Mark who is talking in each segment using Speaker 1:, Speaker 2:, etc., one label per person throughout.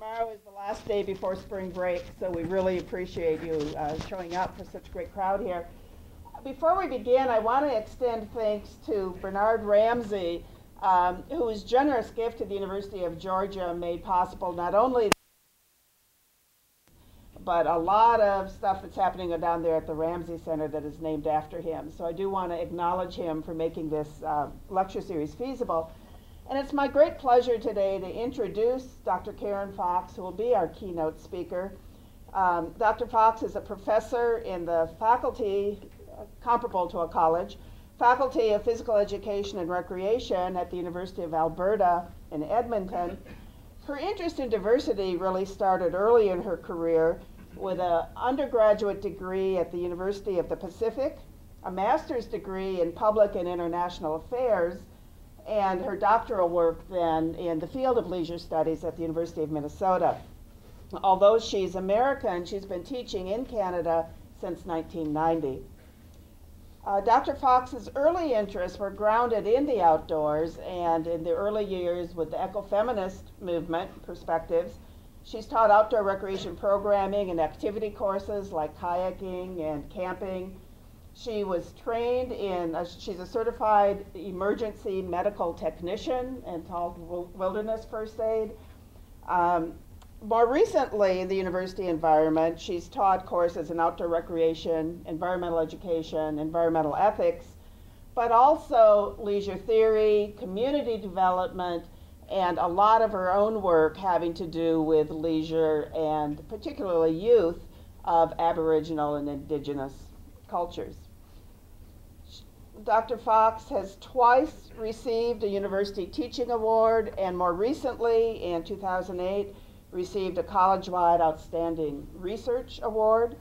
Speaker 1: Tomorrow is the last day before spring break, so we really appreciate you showing up for such a great crowd here. Before we begin, I want to extend thanks to Bernard Ramsey, whose generous gift to the University of Georgia made possible not only but a lot of stuff that's happening down there at the Ramsey Center that is named after him. So I do want to acknowledge him for making this lecture series feasible. And it's my great pleasure today to introduce Dr. Karen Fox, who will be our keynote speaker. Dr. Fox is a professor in the faculty, comparable to a college, Faculty of Physical Education and Recreation at the University of Alberta in Edmonton. Her interest in diversity really started early in her career with an undergraduate degree at the University of the Pacific, a master's degree in public and international affairs, and her doctoral work then in the field of leisure studies at the University of Minnesota. Although she's American, she's been teaching in Canada since 1990. Dr. Fox's early interests were grounded in the outdoors, and in the early years with the ecofeminist movement perspectives, she's taught outdoor recreation programming and activity courses like kayaking and camping. She was trained in, she's a certified emergency medical technician and taught wilderness first aid. More recently, in the university environment, she's taught courses in outdoor recreation, environmental education, environmental ethics, but also leisure theory, community development, and a lot of her own work having to do with leisure and particularly youth of Aboriginal and Indigenous cultures. Dr. Fox has twice received a University Teaching Award, and more recently, in 2008, received a college-wide Outstanding Research Award.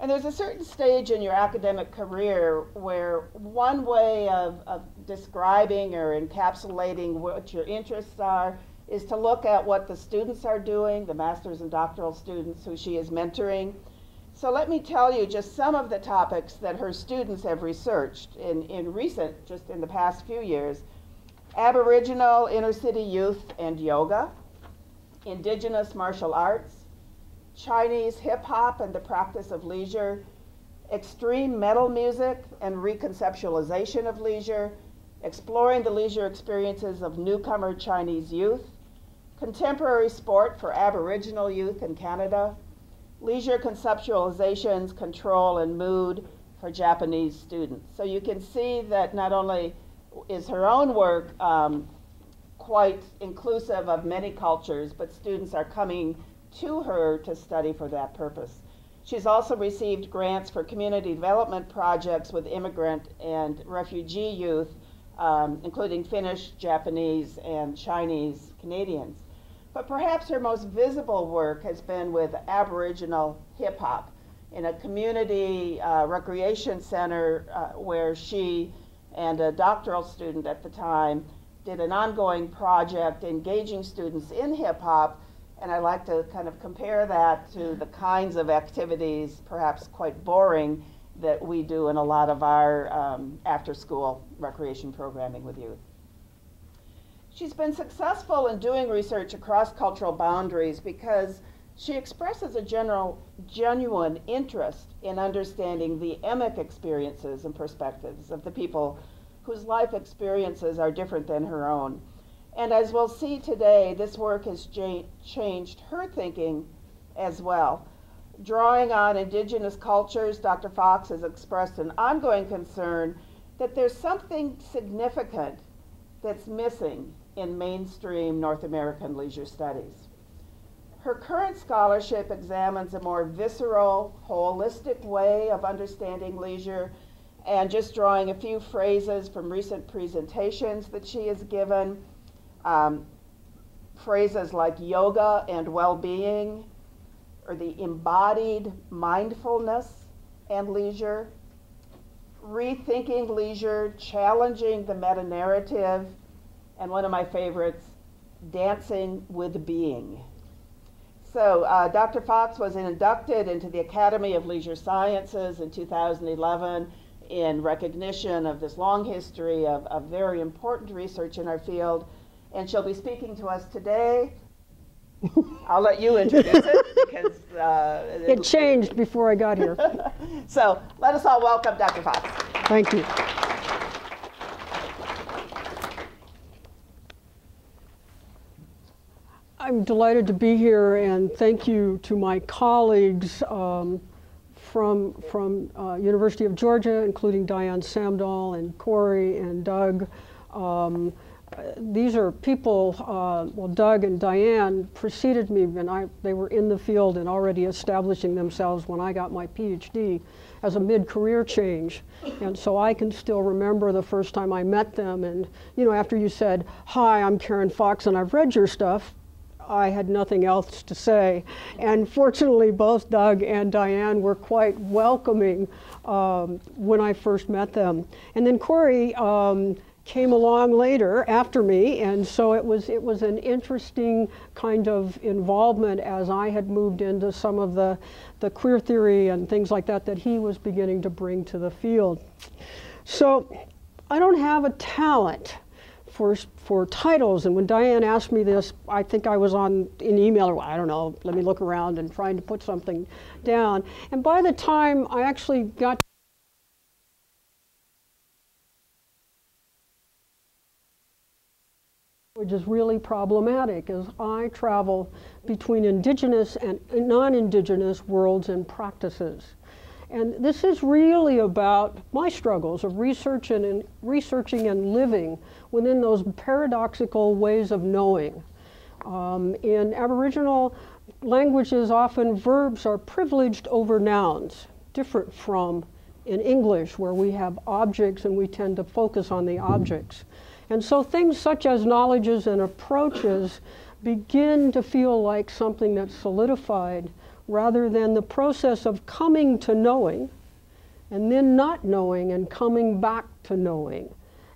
Speaker 1: And there's a certain stage in your academic career where one way of describing or encapsulating what your interests are is to look at what the students are doing, the master's and doctoral students who she is mentoring. So let me tell you just some of the topics that her students have researched in recent, just in the past few years: Aboriginal inner city youth and yoga, Indigenous martial arts, Chinese hip-hop and the practice of leisure, extreme metal music and reconceptualization of leisure, exploring the leisure experiences of newcomer Chinese youth, contemporary sport for Aboriginal youth in Canada, leisure conceptualizations, control, and mood for Japanese students. So you can see that not only is her own work quite inclusive of many cultures, but students are coming to her to study for that purpose. She's also received grants for community development projects with immigrant and refugee youth, including Finnish, Japanese, and Chinese Canadians. But perhaps her most visible work has been with Aboriginal hip-hop in a community recreation center where she and a doctoral student at the time did an ongoing project engaging students in hip-hop, and I like to kind of compare that to the kinds of activities, perhaps quite boring, that we do in a lot of our after-school recreation programming with youth. She's been successful in doing research across cultural boundaries because she expresses a genuine interest in understanding the emic experiences and perspectives of the people whose life experiences are different than her own. And as we'll see today, this work has changed her thinking as well. Drawing on Indigenous cultures, Dr. Fox has expressed an ongoing concern that there's something significant that's missing in mainstream North American leisure studies. Her current scholarship examines a more visceral, holistic way of understanding leisure, and just drawing a few phrases from recent presentations that she has given, phrases like yoga and well-being, or the embodied mindfulness and leisure, rethinking leisure, challenging the meta-narrative, and one of my favorites, dancing with being. So Dr. Fox was inducted into the Academy of Leisure Sciences in 2011 in recognition of this long history of very important research in our field. And she'll be speaking to us today I'll let you introduce it because
Speaker 2: it changed before I got here.
Speaker 1: So let us all welcome Dr. Fox.
Speaker 2: Thank you. I'm delighted to be here, and thank you to my colleagues from University of Georgia, including Diane Samdal and Corey and Doug. These are people, well, Doug and Diane preceded me, and they were in the field and already establishing themselves when I got my PhD as a mid-career change. And so I can still remember the first time I met them, and you know, after you said, "Hi, I'm Karen Fox and I've read your stuff," I had nothing else to say. And fortunately, both Doug and Diane were quite welcoming when I first met them. And then Corey came along later after me, and so it was an interesting kind of involvement as I had moved into some of the queer theory and things like that that he was beginning to bring to the field. So I don't have a talent for titles, and when Diane asked me this, I think I was on an email, or I don't know, let me look around and trying to put something down. And by the time I actually got which is really problematic as I travel between indigenous and non-indigenous worlds and practices. And this is really about my struggles of researching and living within those paradoxical ways of knowing. In Aboriginal languages, often verbs are privileged over nouns, different from in English, where we have objects and we tend to focus on the objects. And so things such as knowledges and approaches begin to feel like something that's solidified rather than the process of coming to knowing and then not knowing and coming back to knowing,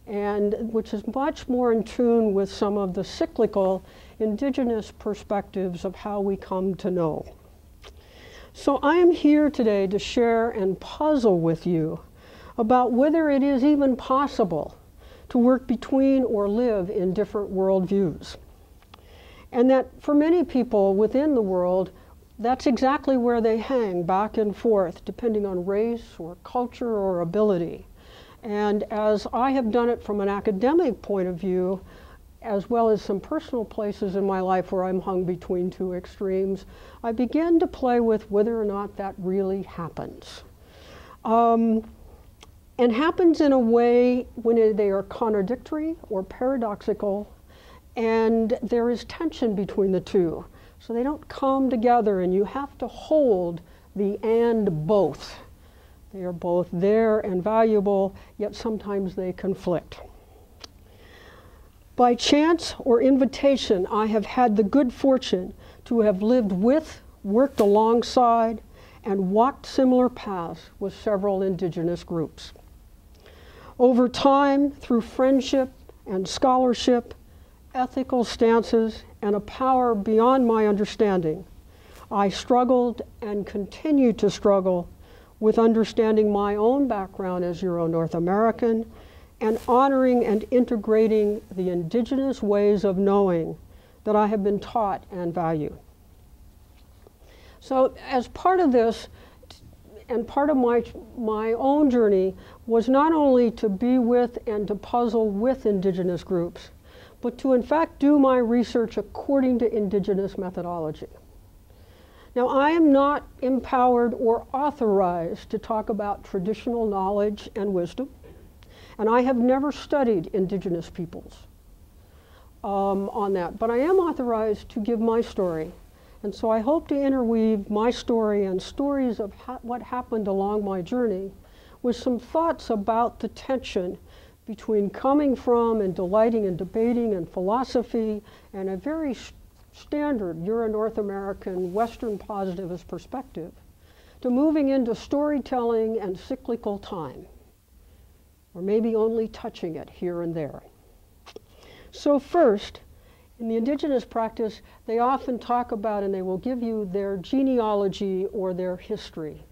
Speaker 2: and which is much more in tune with some of the cyclical indigenous perspectives of how we come to know. So I am here today to share and puzzle with you about whether it is even possible to work between or live in different worldviews. And that for many people within the world, that's exactly where they hang back and forth, depending on race or culture or ability. And as I have done it from an academic point of view, as well as some personal places in my life where I'm hung between two extremes, I begin to play with whether or not that really happens. And happens in a way when they are contradictory or paradoxical, and there is tension between the two. So they don't come together, and you have to hold the and both. They are both there and valuable, yet sometimes they conflict. By chance or invitation, I have had the good fortune to have lived with, worked alongside, and walked similar paths with several indigenous groups. Over time, through friendship and scholarship, ethical stances, and a power beyond my understanding, I struggled and continue to struggle with understanding my own background as Euro-North American and honoring and integrating the indigenous ways of knowing that I have been taught and value. So as part of this, and part of my own journey was not only to be with and to puzzle with indigenous groups, but to in fact do my research according to indigenous methodology. Now, I am not empowered or authorized to talk about traditional knowledge and wisdom, and I have never studied indigenous peoples on that, but I am authorized to give my story. And so I hope to interweave my story and stories of what happened along my journey with some thoughts about the tension between coming from and delighting in debating and philosophy and a very standard Euro-North American Western positivist perspective to moving into storytelling and cyclical time, or maybe only touching it here and there. So first, in the indigenous practice, they often talk about and they will give you their genealogy or their history.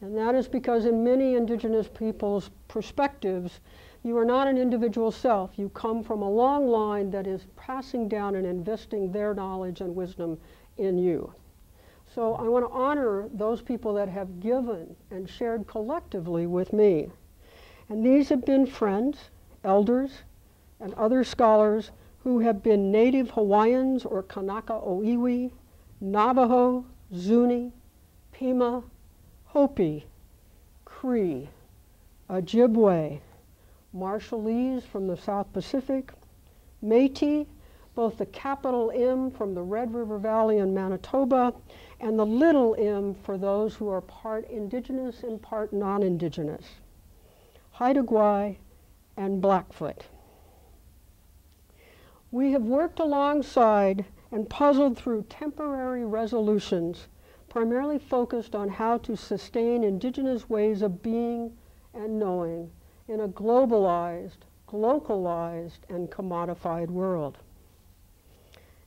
Speaker 2: And that is because in many indigenous people's perspectives, you are not an individual self. You come from a long line that is passing down and investing their knowledge and wisdom in you. So I want to honor those people that have given and shared collectively with me. And these have been friends, elders, and other scholars who have been native Hawaiians or Kanaka Oiwi, Navajo, Zuni, Pima, Hopi, Cree, Ojibwe, Marshallese from the South Pacific, Métis, both the capital M from the Red River Valley in Manitoba, and the little m for those who are part indigenous and part non-indigenous, Haida Gwaii and Blackfoot. We have worked alongside and puzzled through temporary resolutions, primarily focused on how to sustain indigenous ways of being and knowing in a globalized, localized, and commodified world.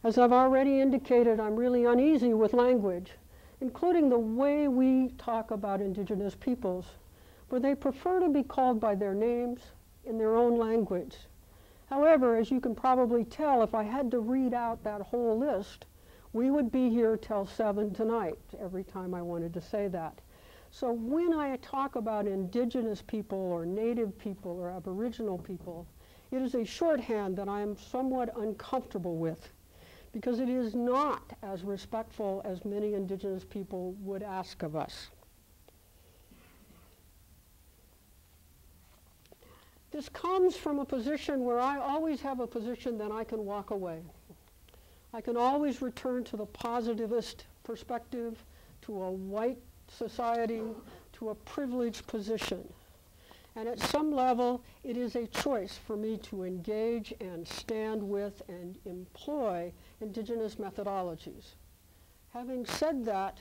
Speaker 2: As I've already indicated, I'm really uneasy with language, including the way we talk about indigenous peoples, where they prefer to be called by their names in their own language. However, as you can probably tell, if I had to read out that whole list, we would be here till 7 tonight, every time I wanted to say that. So when I talk about indigenous people or native people or aboriginal people, it is a shorthand that I am somewhat uncomfortable with, because it is not as respectful as many indigenous people would ask of us. This comes from a position where I always have a position that I can walk away. I can always return to the positivist perspective, to a white society, to a privileged position. And at some level, it is a choice for me to engage and stand with and employ indigenous methodologies. Having said that,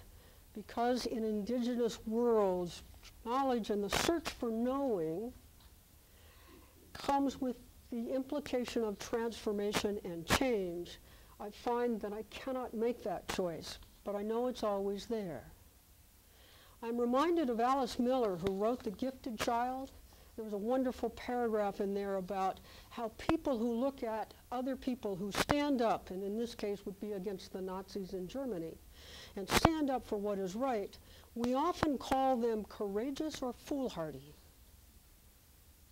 Speaker 2: because in indigenous worlds, knowledge and the search for knowing comes with the implication of transformation and change, I find that I cannot make that choice, but I know it's always there. I'm reminded of Alice Miller, who wrote The Gifted Child. There was a wonderful paragraph in there about how people who look at other people who stand up, and in this case would be against the Nazis in Germany, and stand up for what is right, we often call them courageous or foolhardy.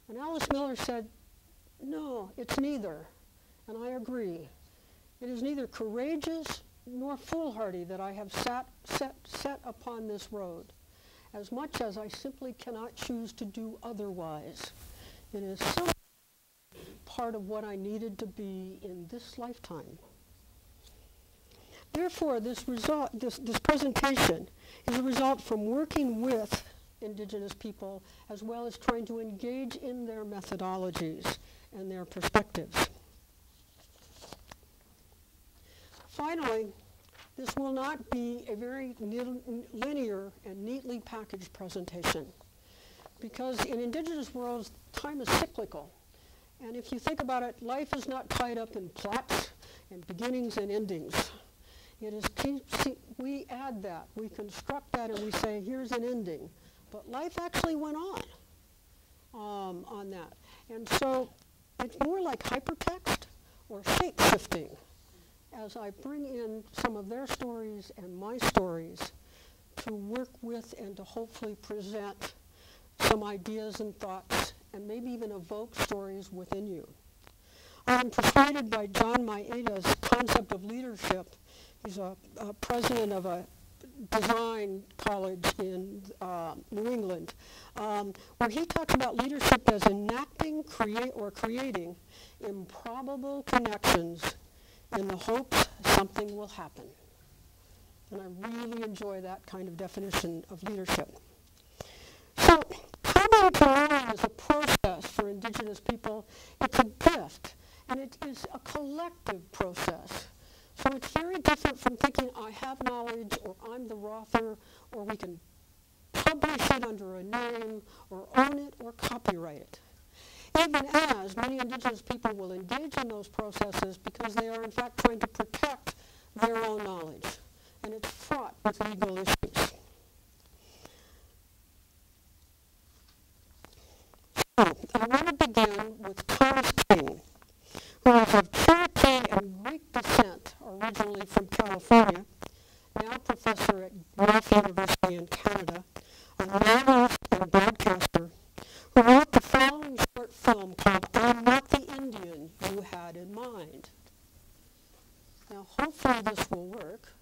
Speaker 2: And Alice Miller said, no, it's neither, and I agree. It is neither courageous nor foolhardy that I have set upon this road, as much as I simply cannot choose to do otherwise. It is so part of what I needed to be in this lifetime. Therefore, this presentation is a result from working with indigenous people, as well as trying to engage in their methodologies and their perspectives. Finally, this will not be a very linear and neatly packaged presentation, because in indigenous worlds, time is cyclical. And if you think about it, life is not tied up in plots and beginnings and endings. It is, we add that, we construct that, and we say, here's an ending. But life actually went on that. And so it's more like hypertext or shape-shifting, as I bring in some of their stories and my stories to work with and to hopefully present some ideas and thoughts and maybe even evoke stories within you. I'm persuaded by John Maeda's concept of leadership. He's a president of a design college in New England, where he talks about leadership as enacting, creating improbable connections in the hopes something will happen. And I really enjoy that kind of definition of leadership. So, carbon planning is a process for indigenous people. It's a gift, and it is a collective process. So it's very different from thinking I have knowledge, or I'm the author, or we can publish it under a name, or own it, or copyright it. Even as many indigenous people will engage in those processes because they are in fact trying to protect their own knowledge. And it's fraught with legal issues. So, I want to begin with Thomas King, who is of Cherokee and Greek descent, originally from California, Now, hopefully this will work.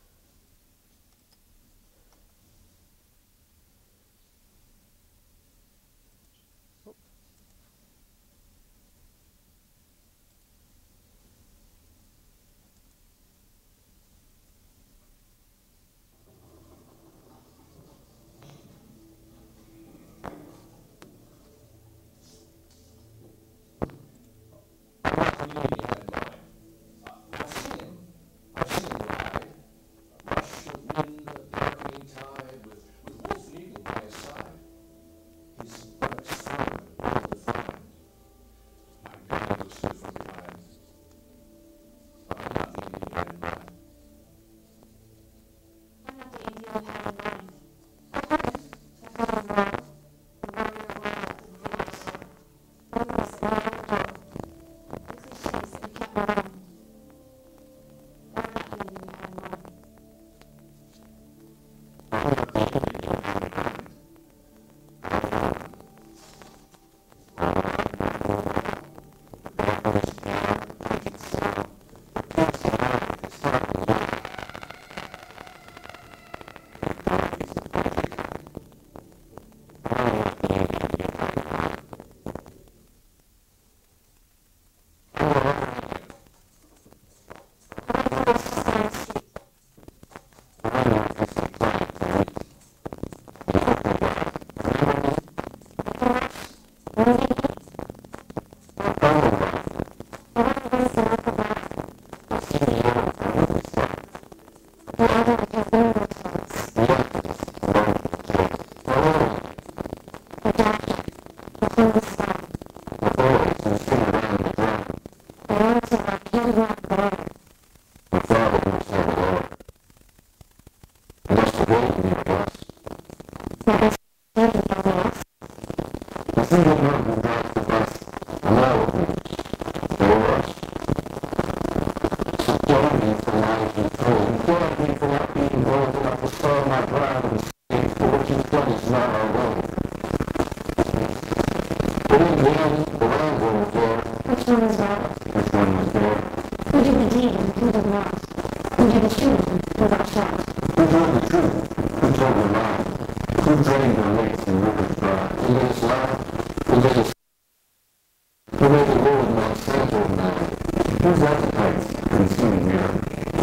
Speaker 3: Whose appetite's consuming here?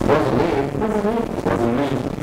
Speaker 3: Wasn't me. Wasn't me.